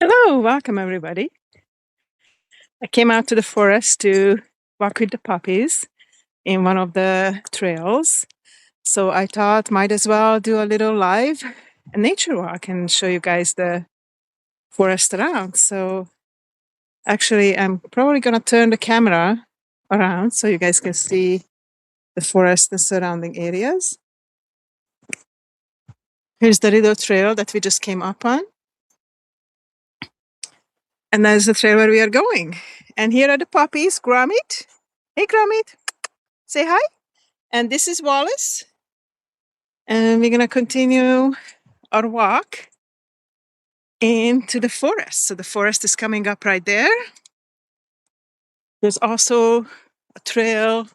Hello, welcome everybody. I came out to the forest to walk with the puppies in one of the trails. So I thought might as well do a little live nature walk and show you guys the forest around. So actually I'm probably gonna turn the camera around so you guys can see the forest and surrounding areas. Here's the little trail that we just came up on. And there's the trail where we are going. And here are the puppies, Gromit. Hey Gromit, say hi. And this is Wallace. And we're going to continue our walk into the forest. So the forest is coming up right there. There's also a trail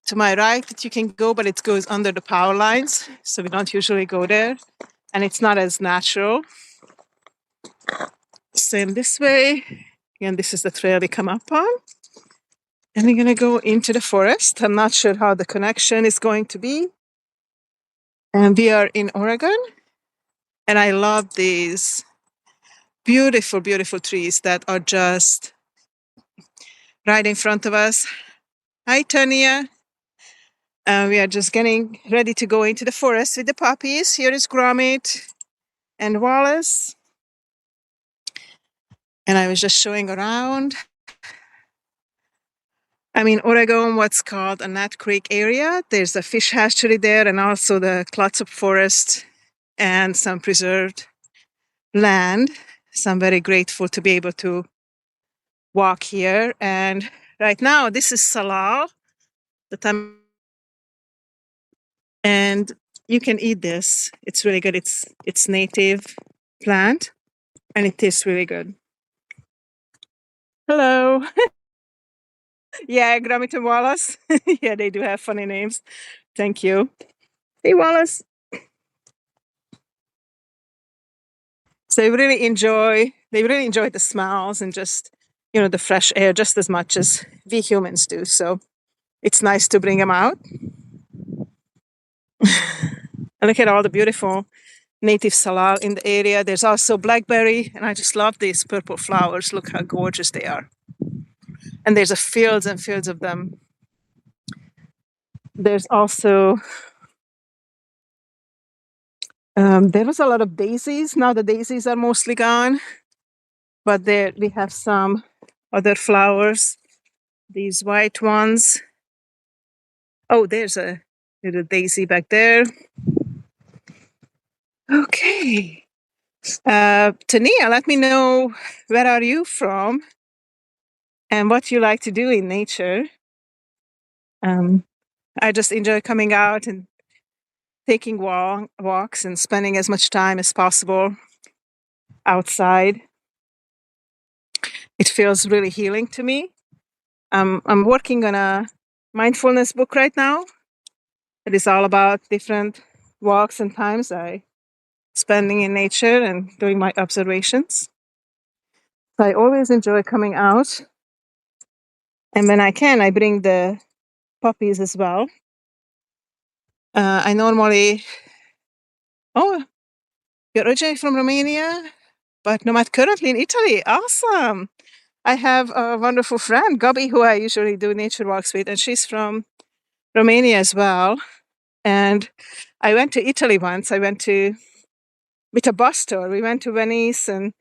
to my right that you can go, but it goes under the power lines. So we don't usually go there. And it's not as natural. Same this way. And this is the trail we come up on. And we're going to go into the forest. I'm not sure how the connection is going to be. And we are in Oregon. And I love these beautiful, beautiful trees that are just right in front of us. Hi, Tania. We are just getting ready to go into the forest with the puppies. Here is Gromit and Wallace. And I was just showing around. I'm in Oregon, what's called a Nut Creek area. There's a fish hatchery there and also the Clatsop Forest and some preserved land. So I'm very grateful to be able to walk here. And right now, this is salal, and you can eat this. It's really good. It's native plant, and it tastes really good. Hello. Yeah, Gromit and Wallace. Yeah, they do have funny names. Thank you. Hey, Wallace. So they really enjoy the smells and just, the fresh air just as much as we humans do. So it's nice to bring them out. And look at all the beautiful native salal in the area. There's also blackberry, and I just love these purple flowers. Look how gorgeous they are. And there's fields and fields of them. There's also there was a lot of daisies. Now the daisies are mostly gone, but there we have some other flowers. These white ones. Oh, there's a little daisy back there. Okay. Tania, let me know, where are you from and what you like to do in nature. I just enjoy coming out and taking walks and spending as much time as possible outside. It feels really healing to me. I'm working on a mindfulness book right now. It is all about different walks and times I spending in nature and doing my observations. So I always enjoy coming out. And when I can, I bring the puppies as well. I normally, oh, you're originally from Romania, but nomad currently in Italy. Awesome. I have a wonderful friend, Gabi, who I usually do nature walks with, and she's from Romania as well. And I went to Italy once. I went with a bus tour. We went to Venice and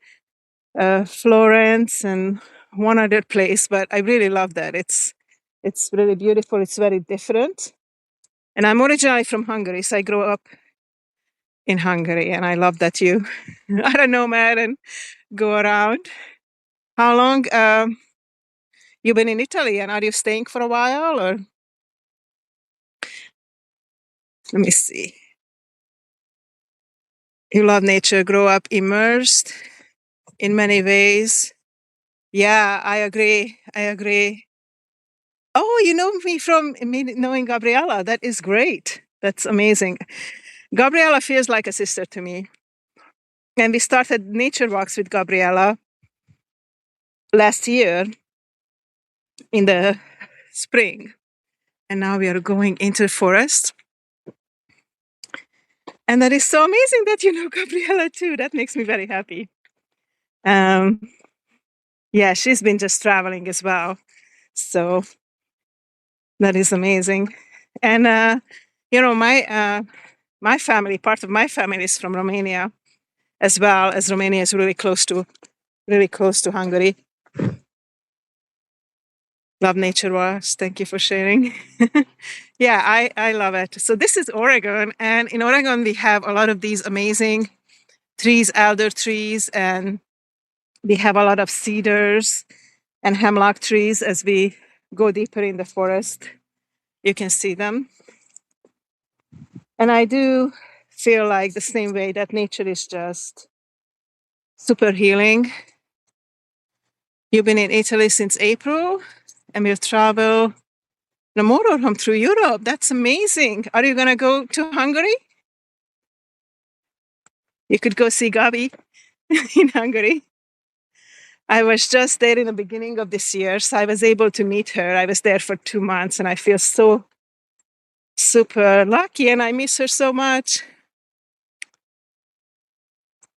Florence and one other place, but I really love that. It's really beautiful. It's very different. And I'm originally from Hungary, so I grew up in Hungary, and I love that you are a nomad and go around. How long you been in Italy, and are you staying for a while, or let me see. You love nature, grow up immersed in many ways. Yeah, I agree. I agree. Oh, you know me from me knowing Gabriella. That is great. That's amazing. Gabriella feels like a sister to me. And we started nature walks with Gabriella last year in the spring. And now we are going into the forest. And that is so amazing that you know Gabriella too. That makes me very happy. Um, yeah, she's been just traveling as well. So that is amazing. And, my family, part of my family is from Romania as well, as Romania is really close to Hungary. Love nature wars. Thank you for sharing. Yeah, I love it. So this is Oregon. And in Oregon, we have a lot of these amazing trees, elder trees, and we have a lot of cedars and hemlock trees. As we go deeper in the forest, you can see them. And I do feel like the same way that nature is just super healing. You've been in Italy since April and we'll travel the motorhome through Europe. That's amazing. Are you going to go to Hungary? You could go see Gabi in Hungary. I was just there in the beginning of this year, so I was able to meet her. I was there for 2 months and I feel so super lucky and I miss her so much.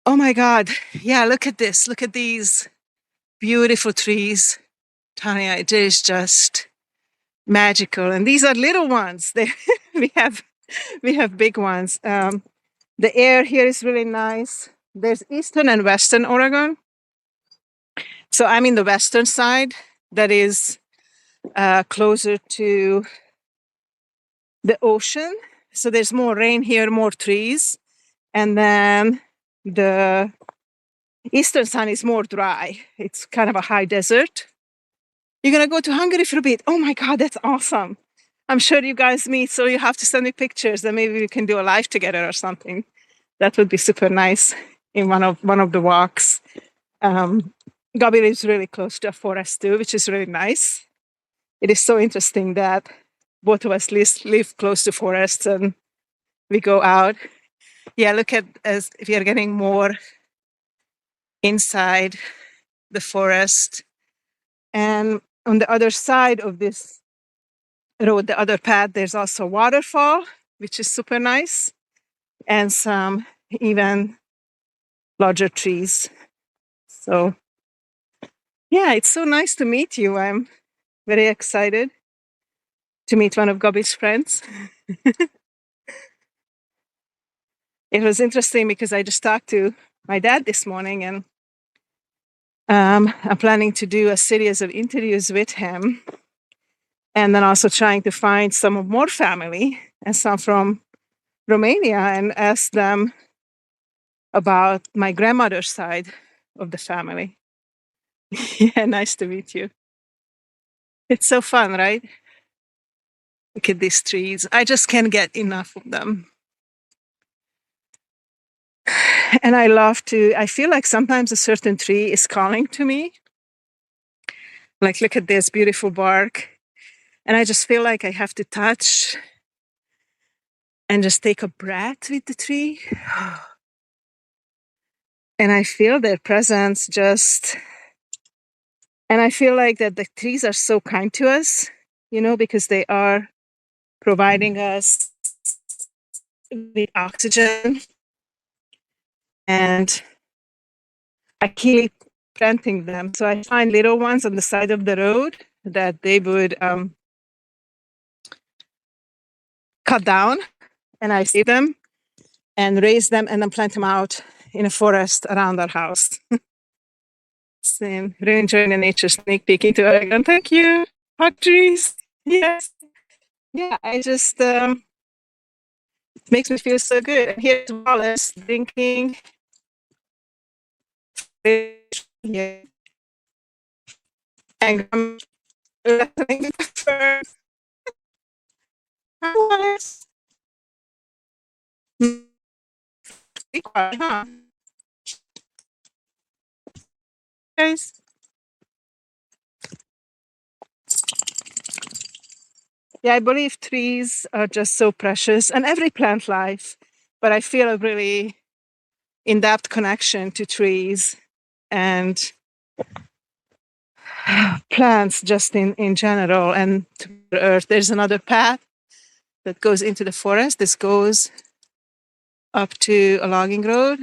Oh my God. Yeah, look at this. Look at these beautiful trees. Tanya, it is just magical. And these are little ones. We have big ones. The air here is really nice. There's eastern and western Oregon. So I'm in the western side that is closer to the ocean. So there's more rain here, more trees. And then the eastern side is more dry. It's kind of a high desert. You're going to go to Hungary for a bit. Oh my God, that's awesome. I'm sure you guys meet, so you have to send me pictures and maybe we can do a live together or something. That would be super nice in one of the walks. Gabi lives really close to a forest too, which is really nice. It is so interesting that both of us live close to forests and we go out. Yeah, look at as if we are getting more inside the forest. And on the other side of this road, the other path, there's also a waterfall, which is super nice, and some even larger trees. So yeah, it's so nice to meet you. I'm very excited to meet one of Gabi's friends. It was interesting because I just talked to my dad this morning and I'm planning to do a series of interviews with him and then also trying to find some more family and some from Romania and ask them about my grandmother's side of the family. Yeah, nice to meet you. It's so fun, right? Look at these trees. I just can't get enough of them. And I feel like sometimes a certain tree is calling to me. Like, look at this beautiful bark. And I just feel like I have to touch and just take a breath with the tree. And I feel their presence and I feel like that the trees are so kind to us, because they are providing us with oxygen. And I keep planting them. So I find little ones on the side of the road that they would cut down, and I see them and raise them and then plant them out in a forest around our house. Same. Really enjoying the nature sneak peek into Oregon. Thank you. Hot trees. Yes. Yeah, I just makes me feel so good. And here's Wallace drinking. Yeah. And I'm listening to the birds. Hi, Wallace. Be quiet, huh? Guys. Yeah, I believe trees are just so precious and every plant life, but I feel a really in-depth connection to trees and plants just in general and to the earth. There's another path that goes into the forest. This goes up to a logging road.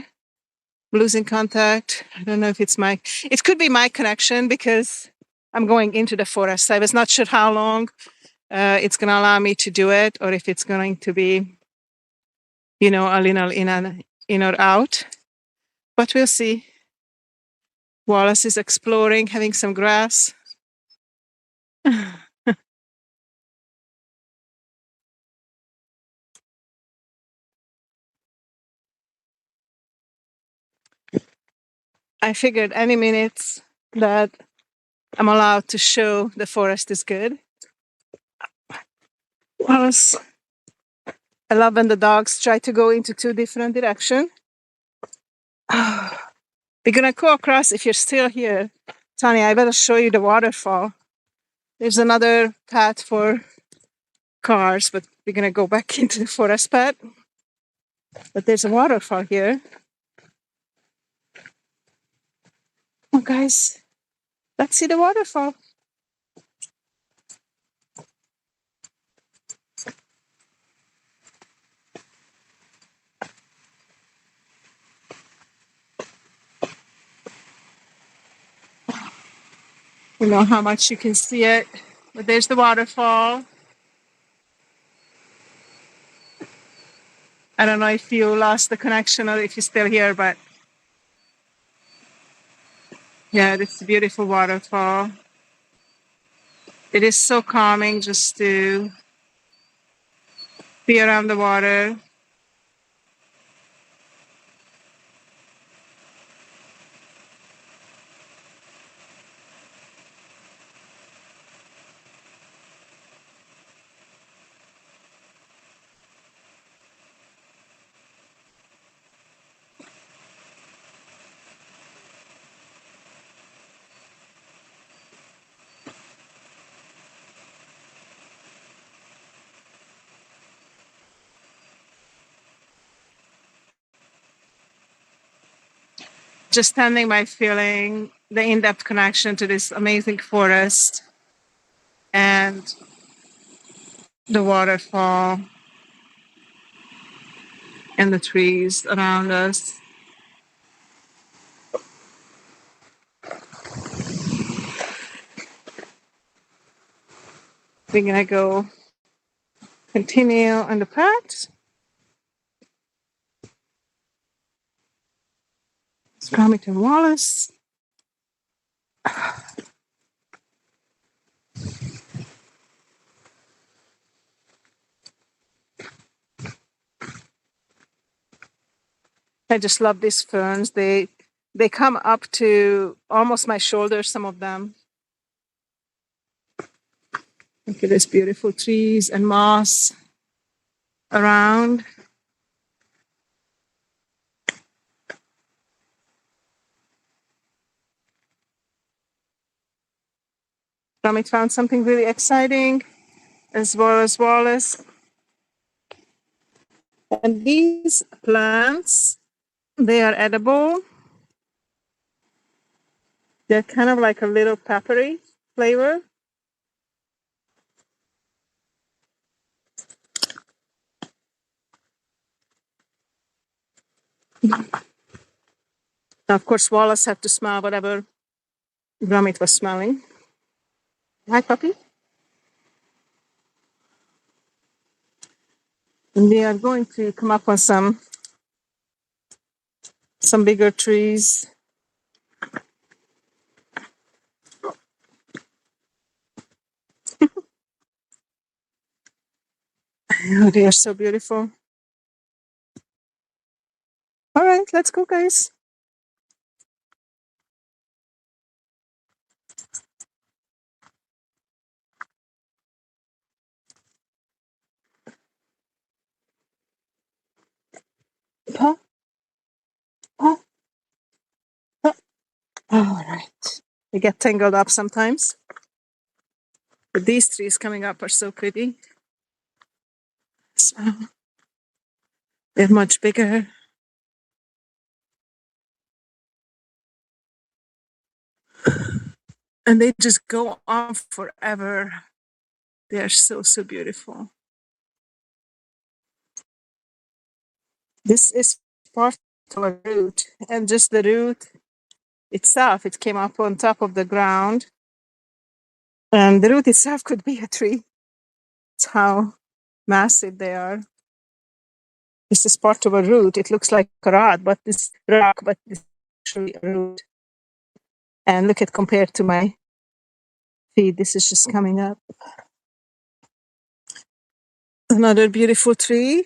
losing contact. I don't know if it could be my connection because I'm going into the forest. I was not sure how long it's going to allow me to do it, or if it's going to be, a little in or out. But we'll see. Wallace is exploring, having some grass. I figured any minutes that I'm allowed to show the forest is good. Wallace, I love when the dogs try to go into two different directions. We're gonna go across. If you're still here, Tanya, I better show you the waterfall. There's another path for cars, but we're gonna go back into the forest path. But there's a waterfall here. Oh, guys, let's see the waterfall. I don't know how much you can see it, but there's the waterfall. I don't know if you lost the connection or if you're still here, but yeah, it's a beautiful waterfall. It is so calming just to be around the water. Just standing by, feeling the in-depth connection to this amazing forest and the waterfall and the trees around us. We're gonna go continue on the path. It's Gromit and Wallace. I just love these ferns. They come up to almost my shoulders, some of them. Look at these beautiful trees and moss around. Gromit found something really exciting, as well as Wallace. And these plants, they are edible. They're kind of like a little peppery flavor. Now, of course, Wallace had to smell whatever Gromit was smelling. Hi, puppy. And they are going to come up on some bigger trees. Oh, they are so beautiful. All right, let's go, guys. Huh? Huh? Huh? All right. They get tangled up sometimes. But these trees coming up are so pretty. So they're much bigger. And they just go on forever. They are so, so beautiful. This is part to a root, and just the root itself, it came up on top of the ground, and the root itself could be a tree. It's how massive they are. This is part of a root. It looks like a rock, but this is actually a root. And look at compared to my feet, this is just coming up. Another beautiful tree.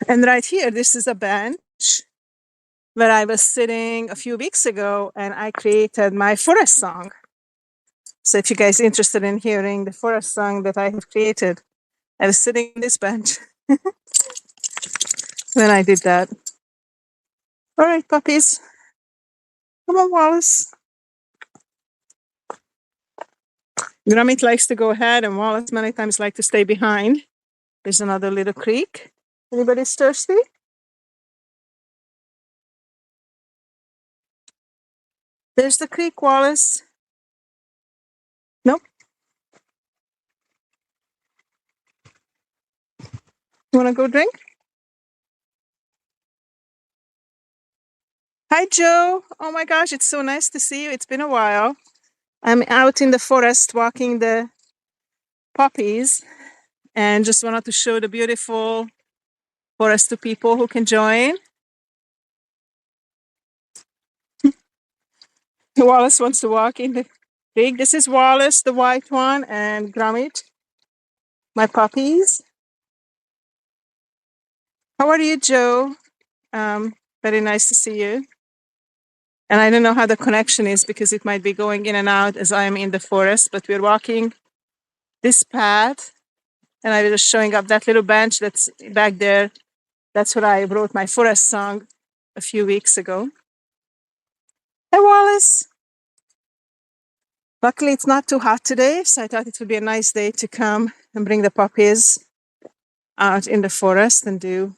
And right here, this is a bench where I was sitting a few weeks ago, and I created my forest song. So if you guys are interested in hearing the forest song that I have created, I was sitting on this bench when I did that. All right, puppies. Come on, Wallace. Gromit likes to go ahead, and Wallace many times like to stay behind. There's another little creek. Anybody's thirsty? There's the creek, Wallace. Nope. You want to go drink? Hi, Joe. Oh my gosh, it's so nice to see you. It's been a while. I'm out in the forest walking the puppies and just wanted to show the beautiful forest to people who can join. Wallace wants to walk in the creek. This is Wallace, the white one, and Gromit, my puppies. How are you, Joe? Very nice to see you. And I don't know how the connection is because it might be going in and out as I am in the forest, but we're walking this path, and I was just showing up that little bench that's back there. That's where I wrote my forest song a few weeks ago. Hey, Wallace. Luckily, it's not too hot today, so I thought it would be a nice day to come and bring the puppies out in the forest and do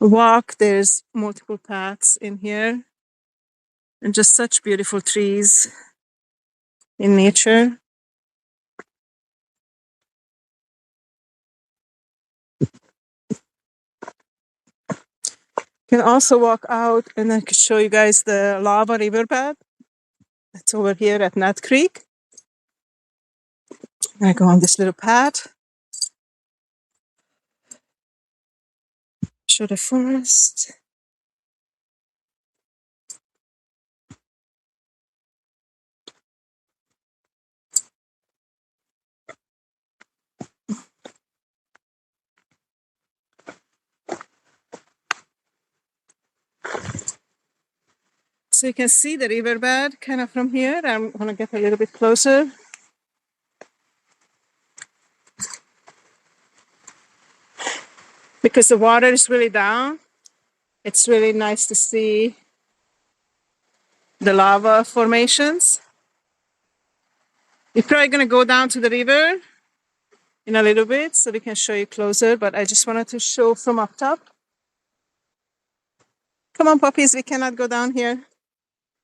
a walk. There's multiple paths in here and just such beautiful trees in nature. You can also walk out, and I can show you guys the lava riverbed that's over here at Nut Creek. I go on this little path, show the forest. So you can see the riverbed kind of from here. I'm going to get a little bit closer. Because the water is really down, it's really nice to see the lava formations. We're probably going to go down to the river in a little bit so we can show you closer, but I just wanted to show from up top. Come on, puppies, we cannot go down here.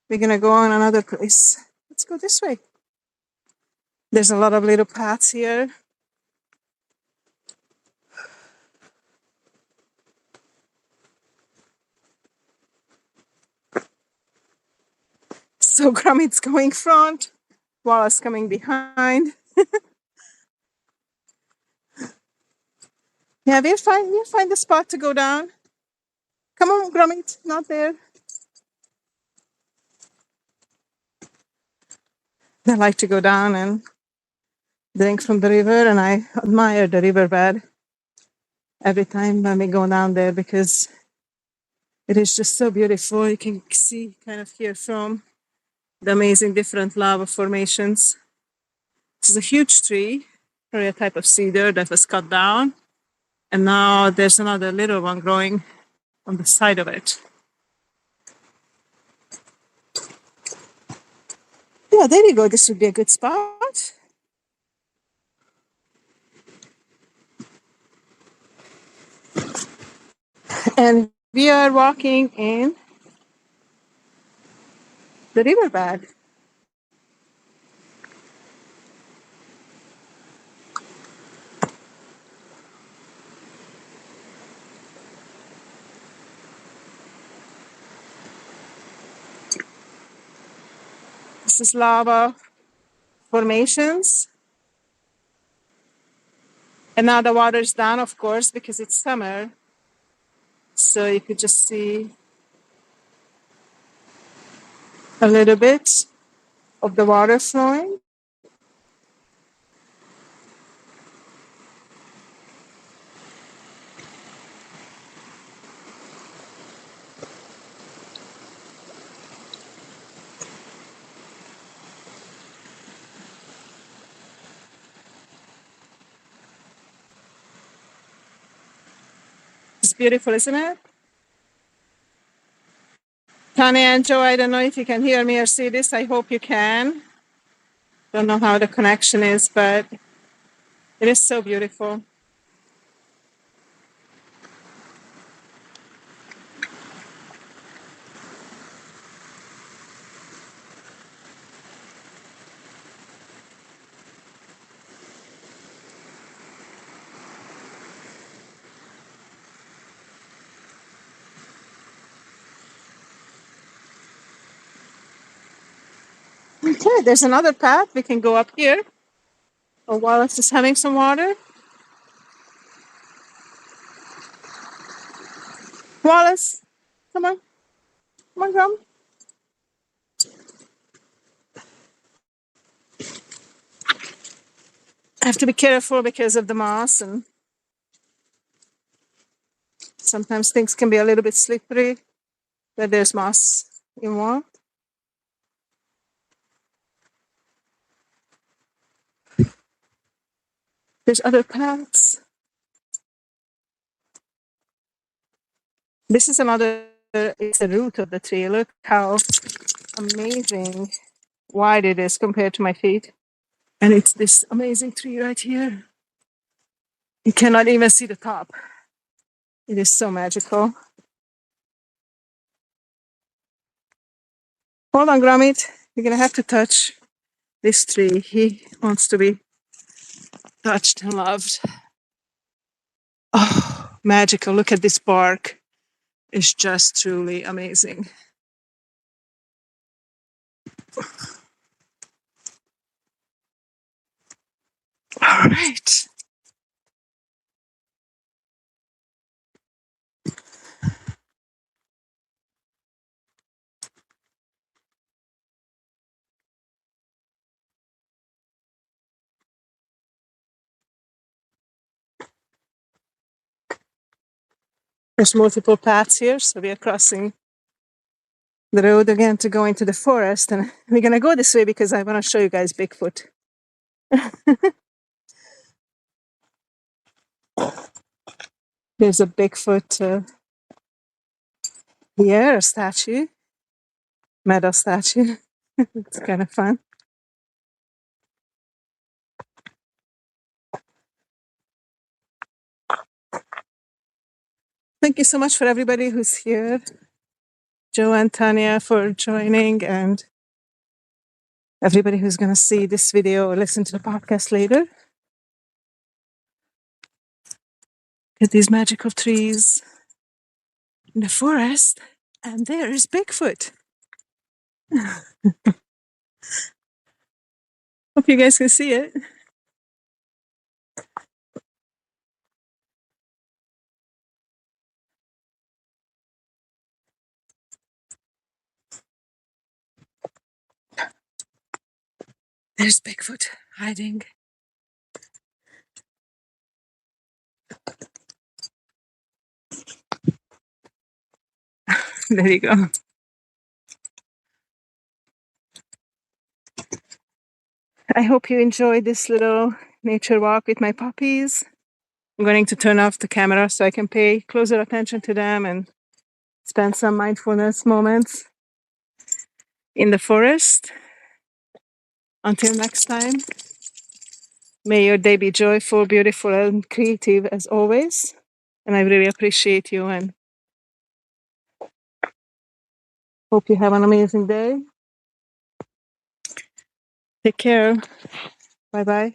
We're going to go on another place. Let's go this way. There's a lot of little paths here. So Gromit's going front, Wallace coming behind. Yeah, we'll find the spot to go down. Come on, Gromit, not there. They like to go down and drink from the river, and I admire the riverbed every time when we go down there because it is just so beautiful. You can see kind of here from the amazing different lava formations. This is a huge tree, probably a type of cedar that was cut down, and now there's another little one growing on the side of it. Yeah, there you go. This would be a good spot. And we are walking in the riverbed. This is lava formations. And now the water is down, of course, because it's summer. So you could just see a little bit of the water flowing. It's beautiful, isn't it? Tanya and Joe, I don't know if you can hear me or see this. I hope you can. Don't know how the connection is, but it is so beautiful. Okay, there's another path. We can go up here. Oh, Wallace is having some water. Wallace, come on. Come on, come. I have to be careful because of the moss, and sometimes things can be a little bit slippery where there's moss involved. There's other paths. This is another, it's the root of the tree. Look how amazing wide it is compared to my feet. And it's this amazing tree right here. You cannot even see the top. It is so magical. Hold on, Gromit. You're going to have to touch this tree. He wants to be touched and loved. Oh, magical. Look at this bark. It's just truly amazing. All right. There's multiple paths here, so we are crossing the road again to go into the forest. And we're going to go this way because I want to show you guys Bigfoot. There's a Bigfoot here, a statue, metal statue. It's kind of fun. Thank you so much for everybody who's here. Joe and Tanya for joining, and everybody who's going to see this video or listen to the podcast later. At these magical trees in the forest, and there is Bigfoot. Hope you guys can see it. There's Bigfoot hiding. There you go. I hope you enjoyed this little nature walk with my puppies. I'm going to turn off the camera so I can pay closer attention to them and spend some mindfulness moments in the forest. Until next time, may your day be joyful, beautiful, and creative as always. And I really appreciate you and hope you have an amazing day. Take care. Bye-bye.